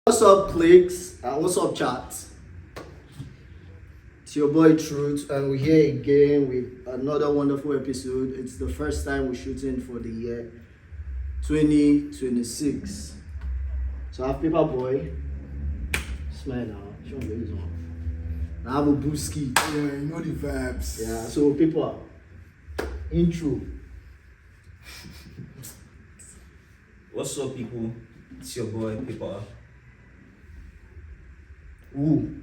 What's up, clicks? And what's up, chat? It's your boy Truth, and we're here again with another wonderful episode. It's the first time we're shooting for the year 2026. So I have Paper Boy. Smile now. Show me this one. I have a Booski. Yeah, you know the vibes. Yeah, so Paper. Intro. What's up, people? It's your boy Paper. Ooh.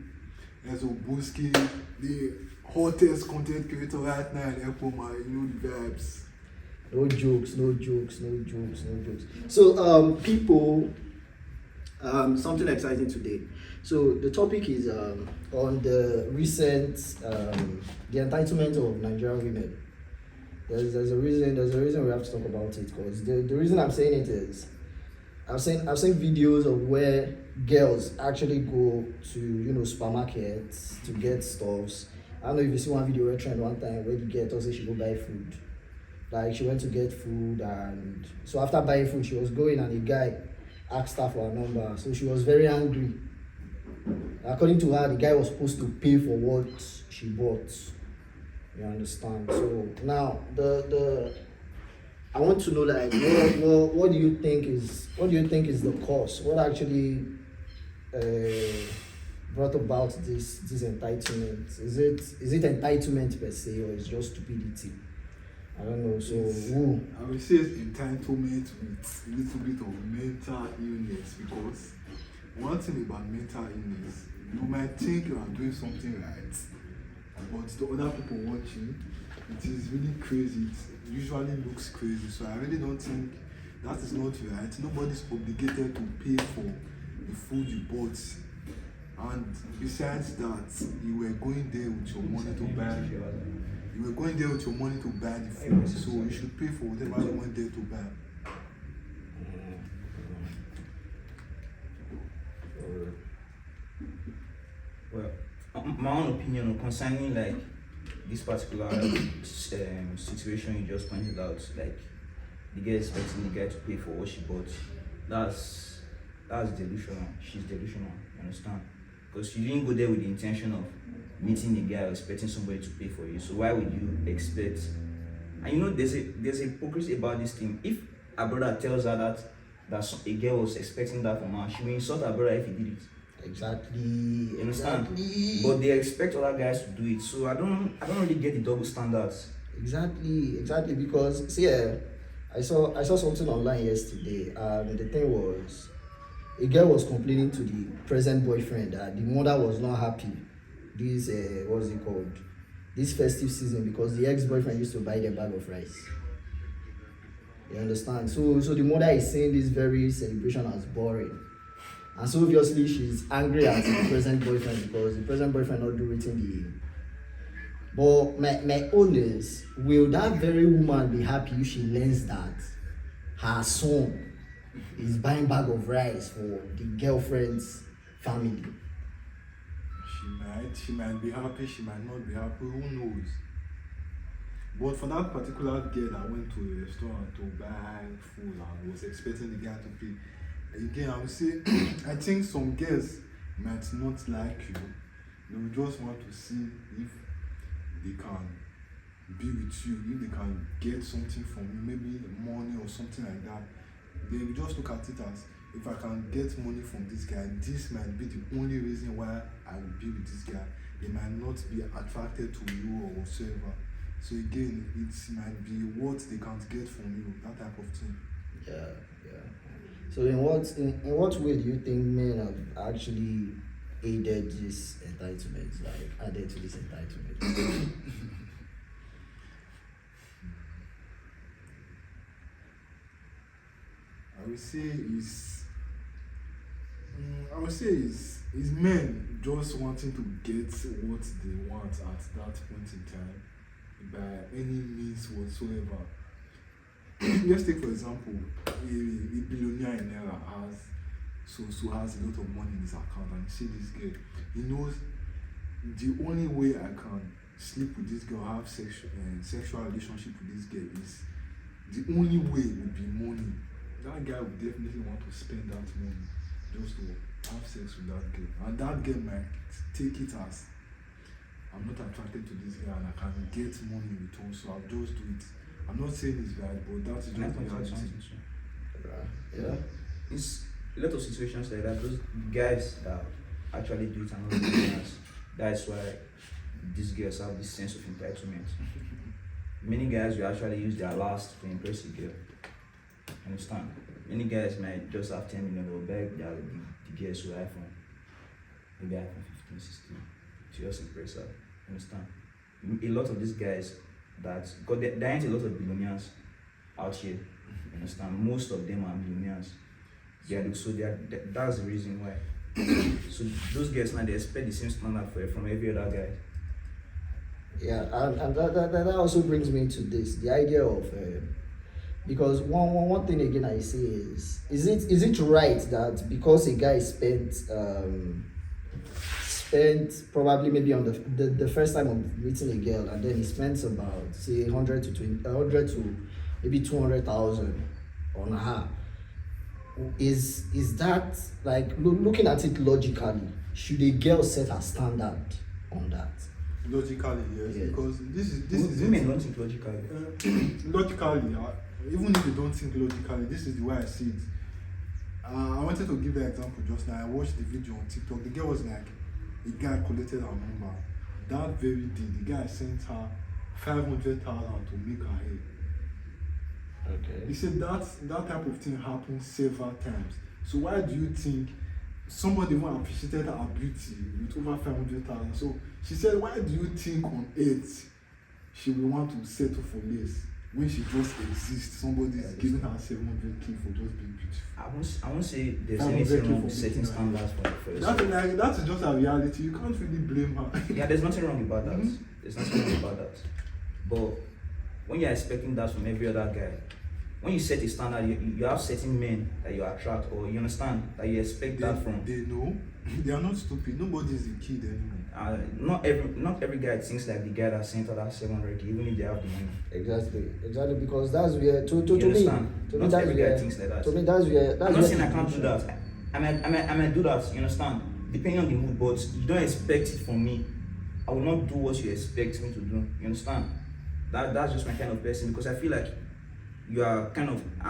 There's Obuski, the hottest content creator right now in Apple, man. You know the vibes. No jokes. So people, something exciting today. So the topic is on the recent the entitlement of Nigerian women. There's a reason we have to talk about it, because the reason I'm saying it is I've seen videos of where girls actually go to supermarkets to get stuffs. I don't know if you see one video where trend one time where the girl thought she go buy food. Like she went to get food, and so after buying food she was going and a guy asked her for a number. So she was very angry. According to her, the guy was supposed to pay for what she bought. You understand? So now the I want to know, like, what do you think is the cause? What actually brought about this entitlement? Is it entitlement per se, or is just stupidity? I don't know. So I would say it's entitlement with a little bit of mental illness, because one thing about mental illness, you might think you are doing something right, but the other people watching, it is really crazy. It usually looks crazy. So I really don't think that is not right. Nobody's obligated to pay for the food you bought. And besides that, you were going there with your money to buy. You were going there with your money to buy the food. So you should pay for whatever you went there to buy. Well, my own opinion concerning like this particular situation you just pointed out, like the girl expecting the guy to pay for what she bought, that's delusional. She's delusional, you understand? Because you didn't go there with the intention of meeting the guy or expecting somebody to pay for you. So why would you expect? And there's a hypocrisy about this thing. If a brother tells her that a girl was expecting that from her, she will insult her brother if he did it. Exactly. You understand? Exactly. But they expect other guys to do it. So I don't really get the double standards. Exactly. Because see, I saw something online yesterday, and the thing was, a girl was complaining to the present boyfriend that the mother was not happy this what's it called, this festive season, because the ex-boyfriend used to buy them bag of rice. You understand? So the mother is saying this very celebration as boring. And so obviously she's angry at the present boyfriend because the present boyfriend not doing the. But my own is, will that very woman be happy if she learns that her son is buying bag of rice for the girlfriend's family? She might be happy, she might not be happy, who knows? But for that particular girl that went to a restaurant to buy food and was expecting the guy to pay, again, I would say, I think some girls might not like you. They will just want to see if they can be with you, if they can get something from you, maybe money or something like that. They will just look at it as, if I can get money from this guy, this might be the only reason why I will be with this guy. They might not be attracted to you or whatsoever. So again, it might be what they can't get from you, that type of thing. Yeah. So in what way do you think men have actually aided this entitlement, like added to this entitlement? I would say is men just wanting to get what they want at that point in time by any means whatsoever. Let's take for example, a billionaire in Naira has a lot of money in his account, and you see this girl, he knows the only way I can sleep with this girl, have sexual relationship with this girl, is the only way would be money. That guy would definitely want to spend that money just to have sex with that girl, and that girl might take it as I'm not attracted to this girl and I can get money with her, so I'll just do it. I'm not saying it's right, but that is Can I just the point out reality. something too? Yeah. It's a lot of situations like that. Those guys that actually do it and not doing it. That's why these girls have this sense of entitlement. Many guys will actually use their last to impress a girl. Understand? Many guys might just have 10 million or beg the girls with iPhone. Maybe iPhone 15, 16 to just impress her. Understand? A lot of these guys because there ain't a lot of billionaires out here. Understand? Most of them are millionaires. That's the reason why. So those guys now they expect the same standard from every other guy. Yeah, and that also brings me to this, the idea of because one thing again I say is it right that because a guy spent probably maybe on the first time of meeting a girl, and then he spends about say 100 to maybe 200,000 on her, is that like looking at it logically, should a girl set a standard on that? Logically, yes, Yes. because this is Women don't think logically. logically, even if you don't think logically, this is the way I see it. I wanted to give an example just now. I watched the video on TikTok. The girl was like, a guy collected her number. That very day, the guy sent her 500,000 to make her hair. Okay. He said that type of thing happened several times. So why do you think somebody even appreciated her beauty with over 500,000? So she said, why do you think on earth she will want to settle for less when she just exists? Somebody is giving her 700k for just being beautiful. I won't say there's 500K anything wrong for with setting making her standards for yourself. That's just a reality. You can't really blame her. Yeah, there's nothing wrong about that. Mhm. There's nothing wrong about that. But when you're expecting that from every other guy, when you set a standard, you have certain men that you attract, or you understand that you expect that from. They know. They are not stupid. Nobody is a kid anymore. Not every guy thinks like the guy that sent her that 700k, even if they have the money. Exactly, because that's where to You me, understand? to me Not that's every guy where, thinks like that. to me that's where I'm not where saying I the can't do issue- that. I might do that, you understand? Depending on the mood, but you don't expect it from me. I will not do what you expect me to do. You understand? That's just my kind of person, because I feel like I'm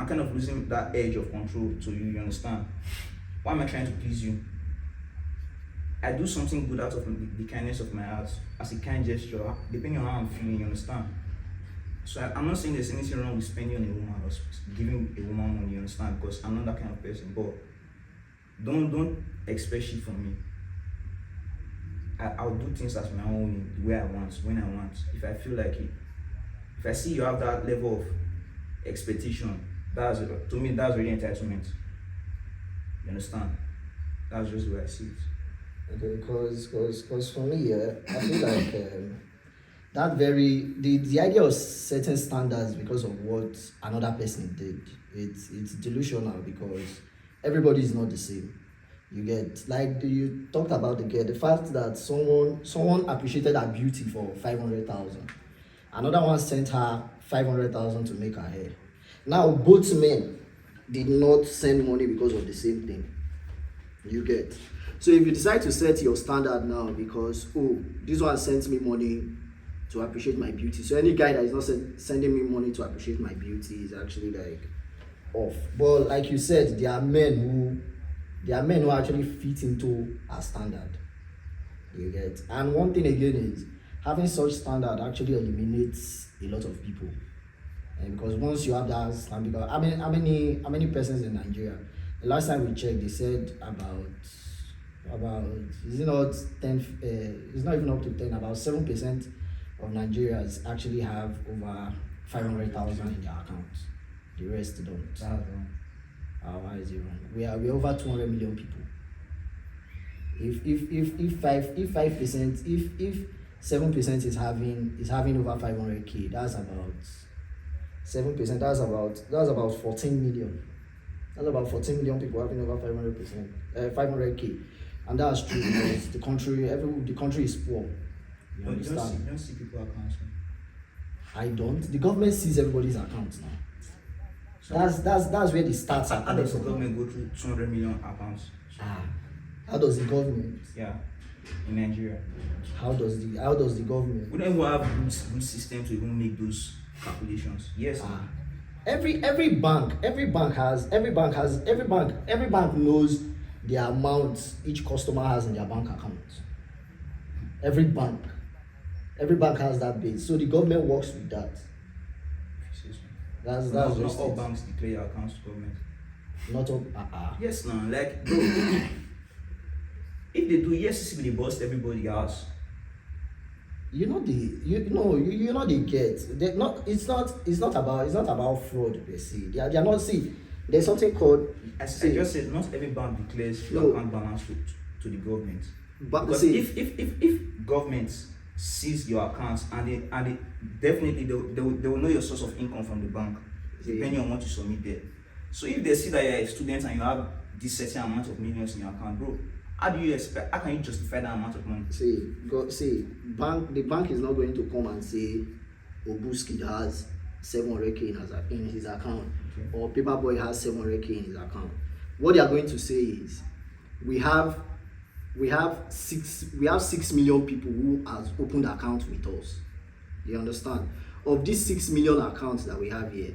kind of losing that edge of control to you, you understand? Why am I trying to please you? I do something good out of the kindness of my heart as a kind gesture, depending on how I'm feeling, you understand? So I'm not saying there's anything wrong with spending on a woman or giving a woman money, you understand? Because I'm not that kind of person. But don't expect shit from me. I'll do things as my own, the way I want, when I want, if I feel like it. If I see you have that level of expectation, to me that's really entitlement. You understand? That's just the way I see it. Okay, because for me, I feel like the idea of setting standards because of what another person did, it's delusional, because everybody is not the same. You get, like you talked about the fact that someone appreciated her beauty for 500,000, another one sent her 500,000 to make her hair. Now both men did not send money because of the same thing. You get. So if you decide to set your standard now because, oh, this one sent me money to appreciate my beauty, so any guy that is not sending me money to appreciate my beauty is actually like off. But like you said, there are men who actually fit into a standard. You get. And one thing again is having such standard actually eliminates a lot of people. And because once you have that standard, because how many persons in Nigeria? The last time we checked, they said about is it not 10? It's not even up to 10. About 7% of Nigerians actually have over 500,000 in their accounts. The rest don't. That's wrong. Why is it wrong? We are over 200 million people. If 5%, if 7% is having over 500k, that's about 7%. That's about 14 million. That's about 14 million people having over 500k, and that's true because the country is poor. You understand? You don't see people accounts. I don't. The government sees everybody's accounts now. That's where the stats are How coming does the from. government go through 200 million accounts? How does the government? Yeah, in Nigeria. How does the government? We don't even have good system to even make those calculations. Yes. Ah, every bank knows the amount each customer has in their bank account. Every bank has that base. So the government works with that. That's not just all it. banks declare their accounts to government. Not all. Yes, now, like, bro, if they do, yes, they bust everybody else. You know they get. They not. It's not about fraud per se. They are not. See, there's something called. As I just said, not every bank declares your account balance to the government. But Because see, if government sees your accounts and they definitely they will know your source of income from the bank, depending on what you submit there. So if they see that you're a student and you have this certain amount of millions in your account, bro, how can you justify that amount of money? the bank is not going to come and say Obuski has 700k in his account, Okay. or Paperboy has 700k in his account. What they are going to say is, we have 6 million people who has opened accounts with us. You understand? Of these 6 million accounts that we have here,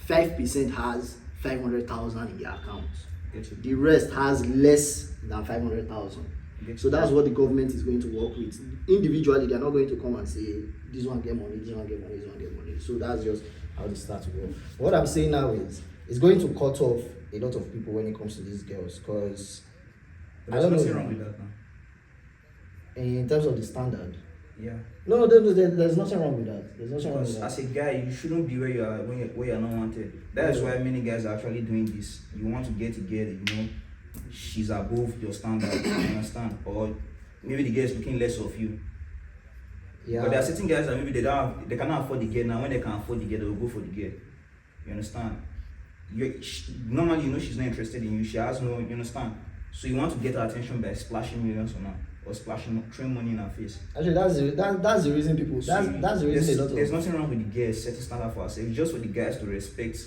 5% has 500,000 in their accounts. Get you. The rest has less than 500,000. Get So you. that's what the government is going to work with. Individually, they're not going to come and say, this one get money, this one get money, this one get money. So that's just how they start to work. What I'm saying now is, it's going to cut off a lot of people when it comes to these girls, because But there's nothing wrong with that now. in terms of the standard. Yeah. No, there's nothing wrong with that. There's nothing wrong with Because that. as a guy, you shouldn't be where you are where you're not wanted. That is why many guys are actually doing this. You want to get together, she's above your standard, you understand? Or maybe the girl is looking less of you. Yeah. But there are certain guys that maybe they cannot afford the girl. Now when they can afford the girl, they will go for the girl. You understand? Normally, she's not interested in you. She has no, you understand? So you want to get her attention by splashing millions on her, or throwing money in her face. Actually, that's the reason people. That's the reason a lot of. There's nothing wrong with the girls setting standard for herself. It's just for the guys to respect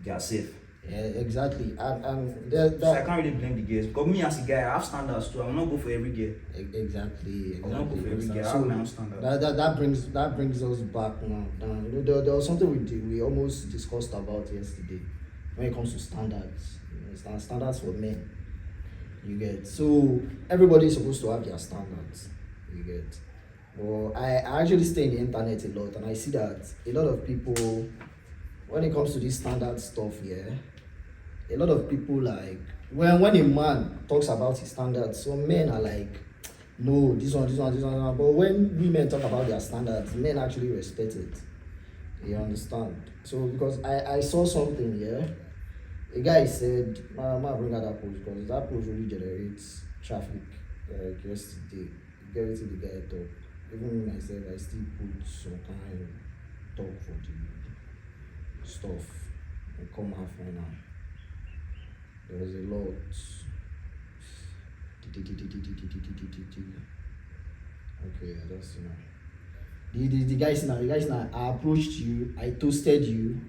themselves. Yeah, exactly. And So I can't really blame the girls. Because me as a guy, I have standards too. I will not go for every girl. Exactly. I will not go for every girl. I So have my own standards. that brings us back now. There was something we almost discussed about yesterday when it comes to standards. You understand? Standards for men. You get. So everybody is supposed to have their standards. You get. Well, I actually stay in the internet a lot, and I see that a lot of people, when it comes to this standard stuff, a lot of people, like, when a man talks about his standards, some men are like, no, this one. But when women talk about their standards, men actually respect it. You understand? So because I saw something here. A guy said, I'm gonna bring out that post because that post really generates traffic. Like yesterday, get it to the guy talk. Even myself, I still put some kind of talk for the stuff and come halfway now. There was a lot. Okay, that's the guys now. I approached you, I toasted you,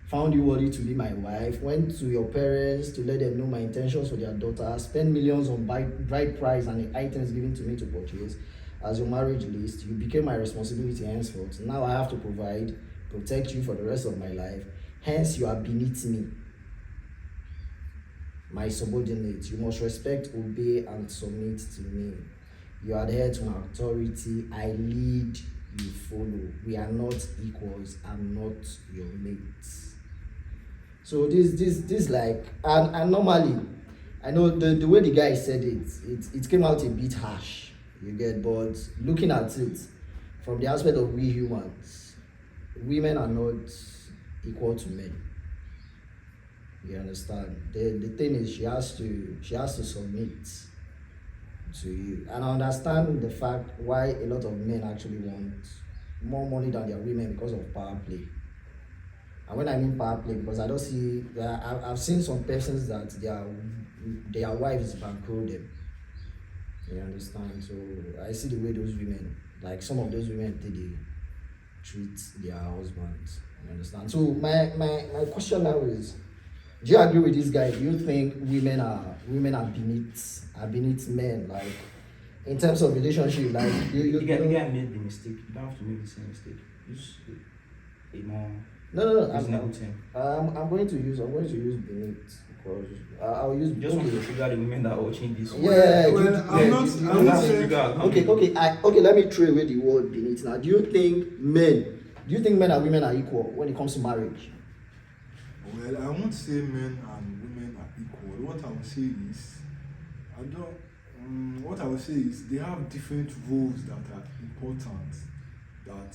found you worthy to be my wife, went to your parents to let them know my intentions for their daughter, spent millions on bride price and the items given to me to purchase as your marriage list. You became my responsibility henceforth. Now I have to protect you for the rest of my life. Hence, you are beneath me, my subordinate. You must respect, obey, and submit to me. You adhere to my authority. I lead, you follow. We are not equals. I'm not your mate. So this like, and normally, I know the way the guy said it came out a bit harsh. You get, but looking at it from the aspect of we humans, women are not equal to men. You understand? The thing is, she has to submit to you, and I understand the fact why a lot of men actually want more money than their women because of power play. And when I mean power play, because I don't see that I've seen some persons that their wives bankroll them. You understand? So I see the way those women, like some of those women, they treat their husbands. You understand? So my question now is, Do you agree with this guy? Do you think women are beneath men, like in terms of relationship? Like You guy made the mistake. You don't have to make the same mistake. Use a more no. reasonable term. I'm going to use beneath because I'll use Just want to trigger the women that are watching this. Yeah, I'm not saying. okay. Let me throw away the word beneath now. Do you think men and women are equal when it comes to marriage? Well, I won't say men and women are equal. What I will say is, what I will say is they have different roles that are important, that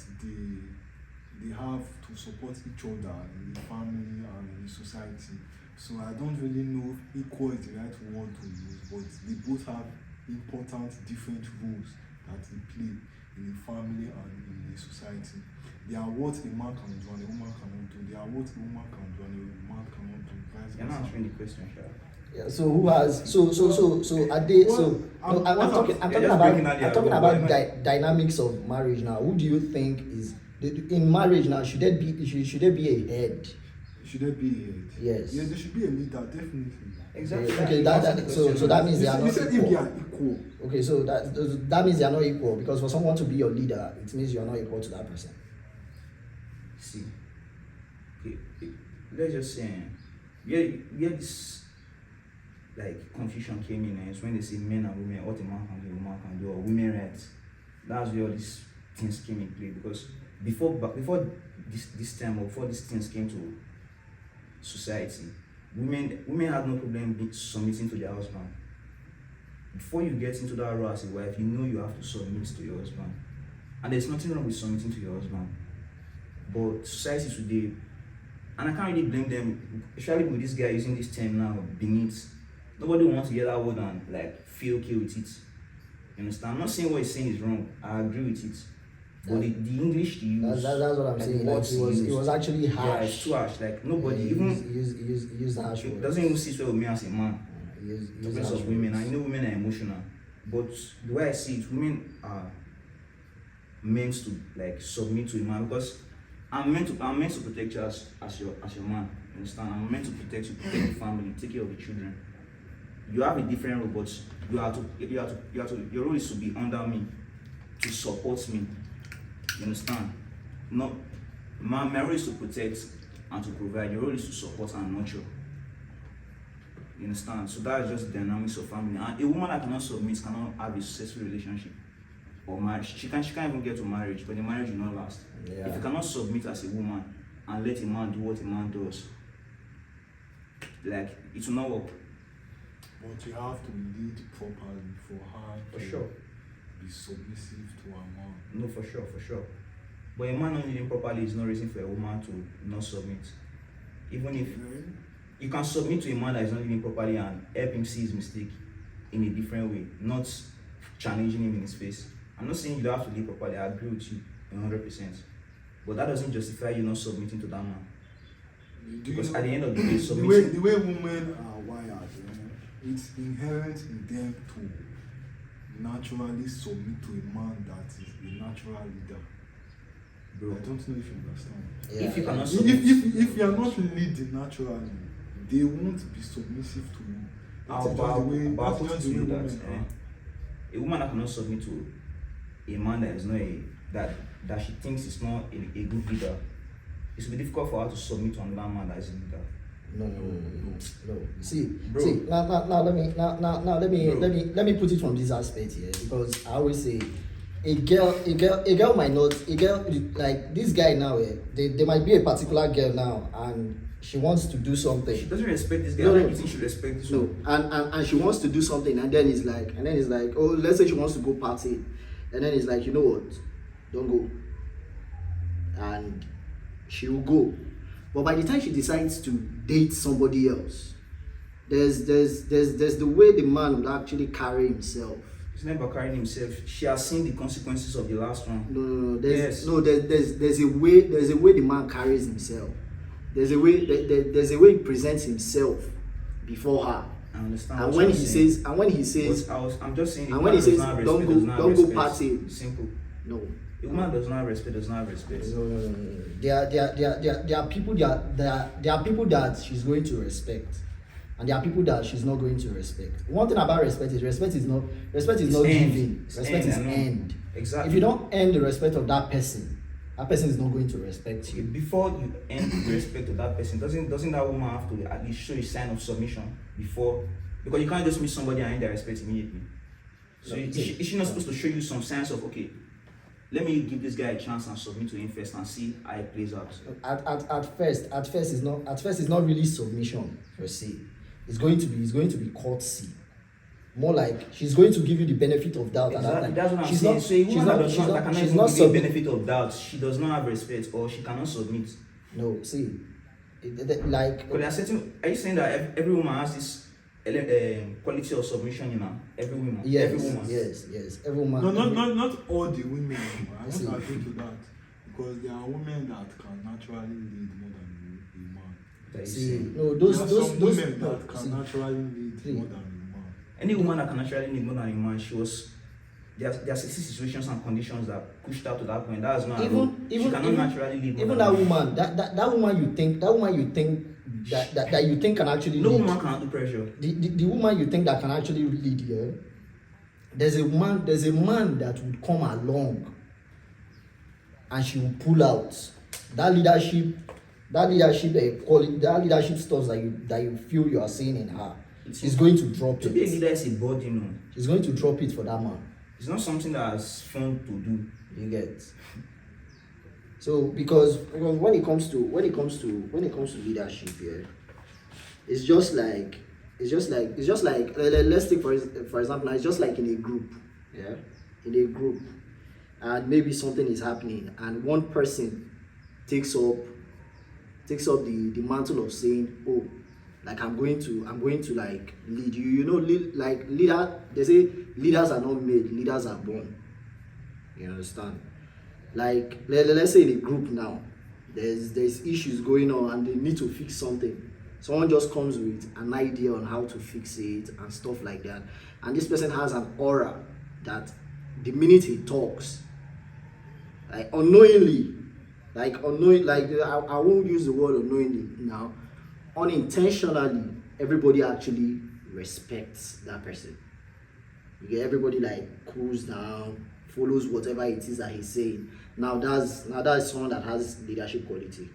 they have to support each other in the family and in the society. So I don't really know if equal is the right word to use, but they both have important different roles that they play in the family and in the society. They are what a man can do and a woman cannot do. They are what a woman can do and a man cannot do. Vice You're not versa. answering the question, Sharp. Yeah, so who has so are they so no, I'm talking about dynamics of marriage now. Who do you think is in marriage now? Should there be a head? Should there be a head? Yes. Yeah, there should be a leader, definitely. Exactly. Okay, so that means they are You not said if they equal. are equal. Okay, so that means they are not equal, because for someone to be your leader, it means you are not equal to that person. See, okay, let's just say, where this like confusion came in is when they say men and women, what a man can do, a woman can do, or women rights. That's where all these things came in play, because before this time, or before these things came to society, women had no problem submitting to their husband. Before you get into that role as a wife, you know you have to submit to your husband, and there's nothing wrong with submitting to your husband. But society today, and I can't really blame them, especially with this guy using this term now, beneath. Nobody wants to hear that word and like feel okay with it. You understand? I'm not saying what he's saying is wrong. I agree with it. But the English to use, That's what I'm like, saying. Like, it was actually harsh. Yeah, it's too harsh. Like nobody use the harsh it words. doesn't even sit well with me as a man. Use The place harsh of women. words. I know women are emotional, but the way I see it, women are meant to like submit to a man, because I'm meant to protect you as your man. You understand? I'm meant to protect you, protect the family, take care of the children. You have a different role, but your role is to be under me, to support me. You understand? Not my role is to protect and to provide. Your role is to support and nurture. You understand? So that's just the dynamics of family. And a woman that cannot submit cannot have a successful relationship or marriage. She can't even get to marriage, but the marriage will not last. Yeah. If you cannot submit as a woman and let a man do what a man does, like it will not work. But you have to lead properly for her For to sure. be submissive to a man. No, for sure. But a man not leading properly is no reason for a woman to not submit. Even if you can submit to a man that is not living properly and help him see his mistake in a different way, not challenging him in his face. I'm not saying you don't have to live properly. I agree with you 100%. But that doesn't justify you not submitting to that man. Because at the end of the day, submitting. The way women are wired, it's inherent in them to naturally submit to a man that is a natural leader. Bro, I don't know if you understand. Yeah. if you cannot submit, If you are not leading naturally, they won't be submissive to you. That's just the way women are. a woman that cannot submit to a man that is not that she thinks is not a good leader, it will be difficult for her to submit to another man that is a leader. No. See, Bro. now let me put it from this aspect here, because I always say a girl might not, like this guy now, there might be a particular girl now and she wants to do something. She doesn't respect this guy. No. I don't think she respects this one. And she wants to do something, and then it's like, oh, let's say she wants to go party, and then it's like, you know what, don't go, and she will go. But by the time she decides to date somebody else, there's the way the man would actually carry himself. He's never carrying himself. She has seen the consequences of the last one. No. Yes. There's a way the man carries himself. There's a way he presents himself before her. I understand. And when he says, I'm just saying. and when he says, don't go party. Simple. No, A woman does not have respect, does not have respect. No. There are people there are people that she's going to respect, and there are people that she's not going to respect. One thing about respect is not It's giving. It's Respect is I know. earned. Exactly. If you don't earn the respect of that person is not going to respect you. Before you earn the respect of that person, doesn't that woman have to at least show a sign of submission before? Because you can't just meet somebody and earn their respect immediately. So No, is she not supposed to show you some signs of, okay, let me give this guy a chance and submit to him first and see how it plays out? At first is not really submission per se. It's going to be courtesy. More like she's going to give you the benefit of doubt at that Exactly, time. that's what I'm She's saying. not, So a she's woman not, that does she's not, that not, cannot she's even not give you a submit. benefit of doubt, she does not have respect or she cannot submit. No, see, like But there are certain. Are you saying that every woman has this quality of submission in her? Every woman. yes, Every woman. yes, every woman. No, every- not all the women. I See. won't agree to that because there are women that can naturally lead more than a man. That is See, saying. no, There are those some women no, that can see, naturally lead See. more than a man. Any woman that can naturally need more than a man, there are situations and conditions that pushed her to that point. That is not her role. She cannot naturally lead more even than that a man. woman, that woman you think that you think can actually No lead. woman can handle pressure. The woman you think that can actually lead here, there's a man that would come along and she will pull out that leadership quality, that leadership stuff that you feel you are seeing in her. She's going to drop To be a it. leader is a body, you know. She's going to drop it for that man. It's not something that's fun to do. You get. So because when it comes to leadership, yeah, it's just like let's take for example, now it's just like in a group, yeah, in a group, and maybe something is happening and one person takes up the mantle of saying, oh, like I'm going to like lead you, like leader, they say leaders are not made, leaders are born. You understand? Like let's say in a group now, there's issues going on and they need to fix something. Someone just comes with an idea on how to fix it and stuff like that, and this person has an aura that the minute he talks, like unknowingly, like I won't use the word unknowingly now, unintentionally, everybody actually respects that person. You get, everybody like cools down, follows whatever it is that he's saying. Now that's someone that has leadership quality.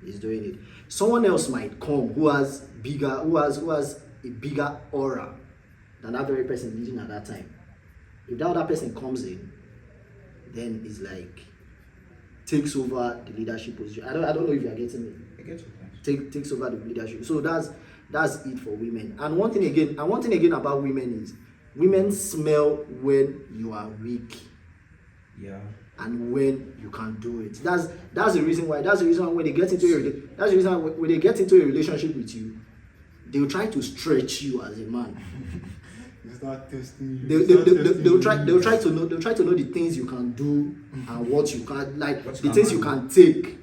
He's doing it. Someone else might come who has a bigger aura than that very person leading at that time. If that other person comes in, then it's like takes over the leadership position. I don't know if you are getting me. I get your point. Takes over the leadership. So that's it for women. And one thing again about women is women smell when you are weak. Yeah. And when you can do it. That's the reason why when they get into a relationship with you, they'll try to stretch you as a man. You start testing. They'll try to know the things you can do and what you can't, like the things you can take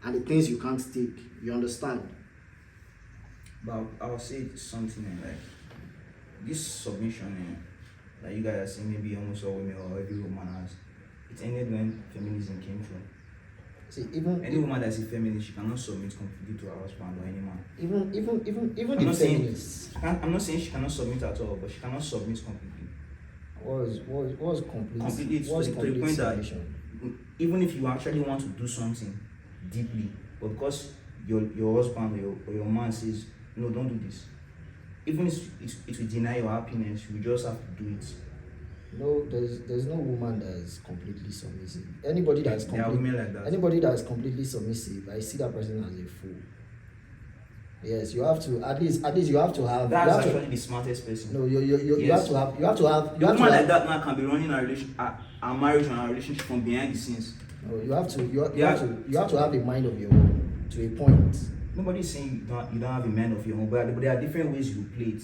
and the things you can't take. You understand? But I'll say something like this submission, like you guys are saying, maybe almost all women or every woman has. It ended when feminism came through. See, even Any woman that's a feminist, she cannot submit completely to her husband or any man. even I'm the not saying feminists. I'm not saying she cannot submit at all, but she cannot submit completely. Was complete. Completely Was to the complete point that submission. even if you actually want to do something deeply, but because your husband or your man says no, don't do this, even if it will deny your happiness, you just have to do it. No, there's no woman that is completely submissive. Anybody that's There are women like that. anybody that is completely submissive, I see that person as a fool. Yes, you have to at least you have to have. That's you have actually the smartest person. No, you Yes. have to have. A woman like that now can be running a marriage and a relationship from behind the scenes. No, you have to have a mind of your own to a point. Nobody's saying you don't have a mind of your own, but there are different ways you play it.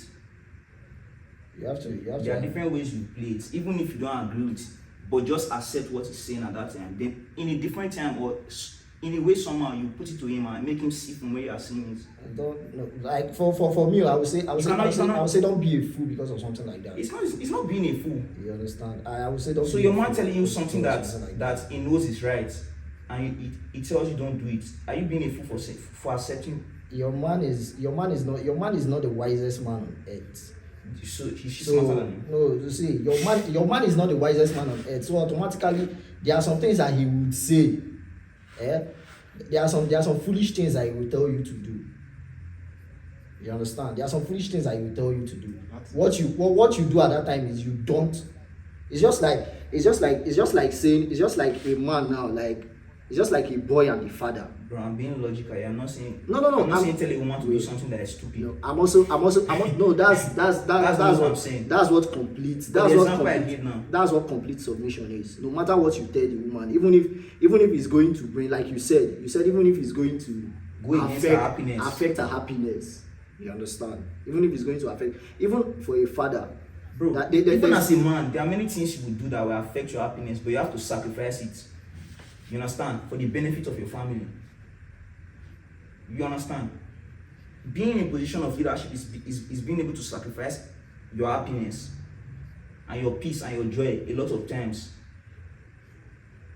You have to There are different ways you play it, even if you don't agree with it, but just accept what he's saying at that time. Then in a different time or in a way somehow you put it to him and make him see from where you are seeing it. I don't know. Like for me, I would say don't be a fool because of something like that. It's not being a fool. You understand? I would say don't. So be your a man fool telling you because of something like that he knows is right, and he tells you don't do it. Are you being a fool for accepting? Your man is not the wisest man on earth. So he's smarter than you. No, you see, your man is not the wisest man on earth. So automatically, there are some things that he would say. There are some foolish things that he will tell you to do. You understand? There are some foolish things that he will tell you to do. What you do at that time is you don't. It's just like a man now, like it's just like a boy and a father. Bro, I'm being logical. I'm not saying. No. I'm not saying tell a woman to do something that is stupid. No, I'm also no. That's what I'm saying. That's what complete. That's what complete submission is. No matter what you tell the woman, even if it's going to bring, like you said, even if it's going to go against her happiness. Affect her happiness. You understand? Even if it's going to affect, even for a father. Bro, even as a man, there are many things you will do that will affect your happiness, but you have to sacrifice it. You understand? For the benefit of your family. You understand? Being in a position of leadership is being able to sacrifice your happiness and your peace and your joy a lot of times.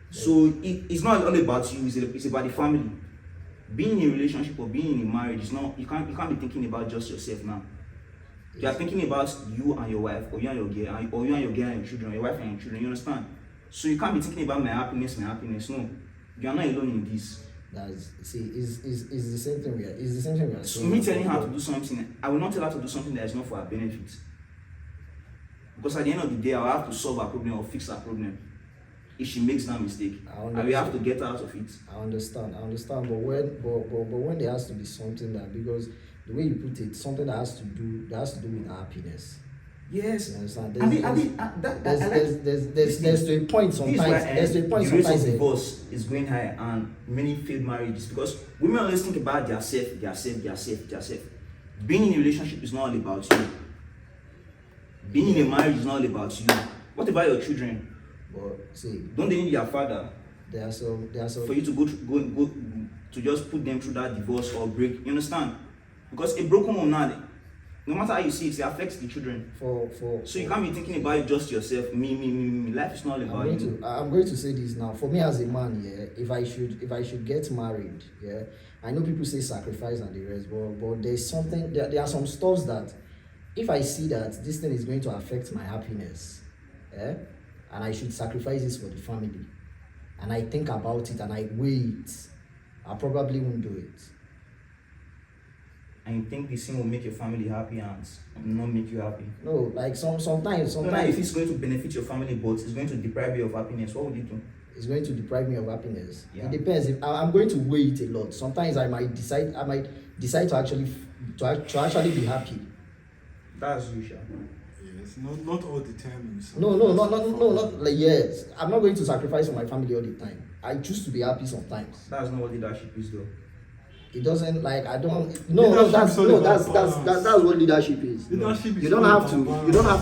So it's not all about you, it's about the family. Being in a relationship or being in a marriage is not, you can't be thinking about just yourself now. You are thinking about you and your wife, or you and your girl, or you and your girl and your children, or your wife and your children. You understand? So you can't be thinking about my happiness. No, you are not alone in this. It's the same thing we are. So me telling her to do something, I will not tell her to do something that is not for her benefit. Because at the end of the day, I will have to solve her problem or fix her problem. If she makes that mistake, I will have to get her out of it. I understand. But when there has to be something that, because the way you put it, something that has to do with happiness. Yes. You understand? There's to a point sometimes. The rate of divorce is going high and many failed marriages because women always think about their self. Being in a relationship is not all about you. Being in a marriage is not all about you. What about your children? But see, don't they need their father? There are some for you to go to just put them through that divorce or break. You understand? Because a broken home now, no matter how you see it, it affects the children. So you can't be thinking about just yourself, me. Life is not all about you. I'm going to say this now. For me as a man, if I should get married, I know people say sacrifice and the rest, but there's something. There are some stuffs that, if I see that this thing is going to affect my happiness, and I should sacrifice this for the family, and I think about it and I weigh it, I probably won't do it. And you think this thing will make your family happy and not make you happy? No, like sometimes. No, if it's going to benefit your family, but it's going to deprive you of happiness, what would you do? It's going to deprive me of happiness. Yeah. It depends. If I'm going to weigh it a lot. Sometimes I might decide to actually be happy. That's usual. Yes, not all the time. Not like, yes. I'm not going to sacrifice for my family all the time. I choose to be happy sometimes. That's not what leadership is, though. It doesn't, like, I don't. That's what leadership is. Leadership is you don't have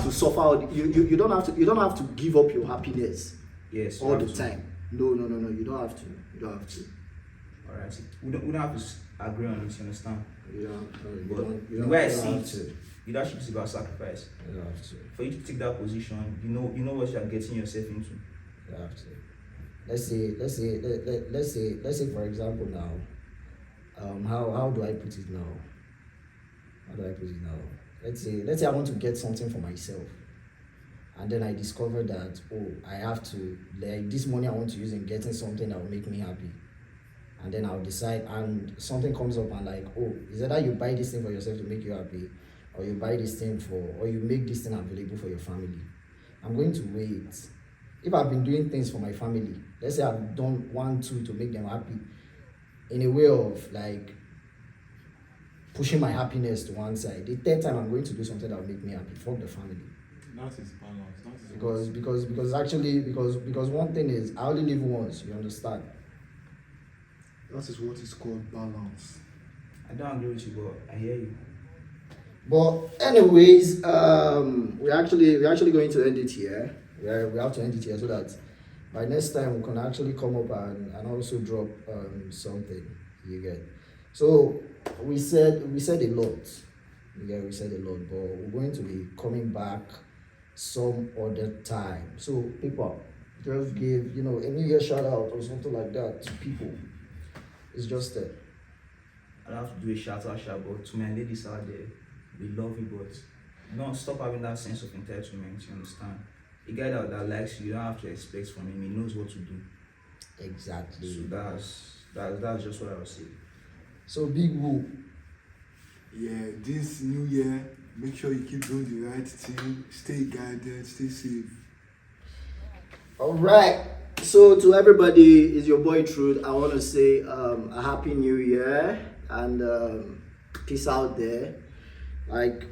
to suffer. You don't have to give up your happiness. Yes. All the time. No. You don't have to. All right. We don't have to agree on it. You understand? The way I see it, leadership is about sacrifice. You don't have to. For you to take that position, you know what you are getting yourself into. You have to. Let's say for example now. How do I put it now? Let's say I want to get something for myself, and then I discover that I have to, like, this money I want to use in getting something that will make me happy, and then I'll decide, and something comes up and like, is it that you buy this thing for yourself to make you happy, or you buy this thing or you make this thing available for your family? I'm going to wait. If I've been doing things for my family, let's say I've done 1, 2 to make them happy, in a way of like pushing my happiness to one side, the third time I'm going to do something that will make me happy. Fuck the family. That is balance. Because one thing is, I only live once. You understand? That is what is called balance. I don't agree with you, but I hear you. But anyways, we're actually going to end it here. We have to end it here so that by next time we can actually come up and also drop something. You get. So we said a lot. Yeah, we said a lot, but we're going to be coming back some other time. So people, just give a New Year shout out or something like that to people. It's just that. I don't have to do a shout out, but to my ladies out there, we love you, but don't stop having that sense of entitlement. You understand? A guy that likes you, you don't have to expect from him. He knows what to do. Exactly. So that's just what I would say. So Big Woo. Yeah, this new year, make sure you keep doing the right thing. Stay guided, stay safe. All right. So to everybody, is your boy Truth. I want to say a happy new year and peace out there. Like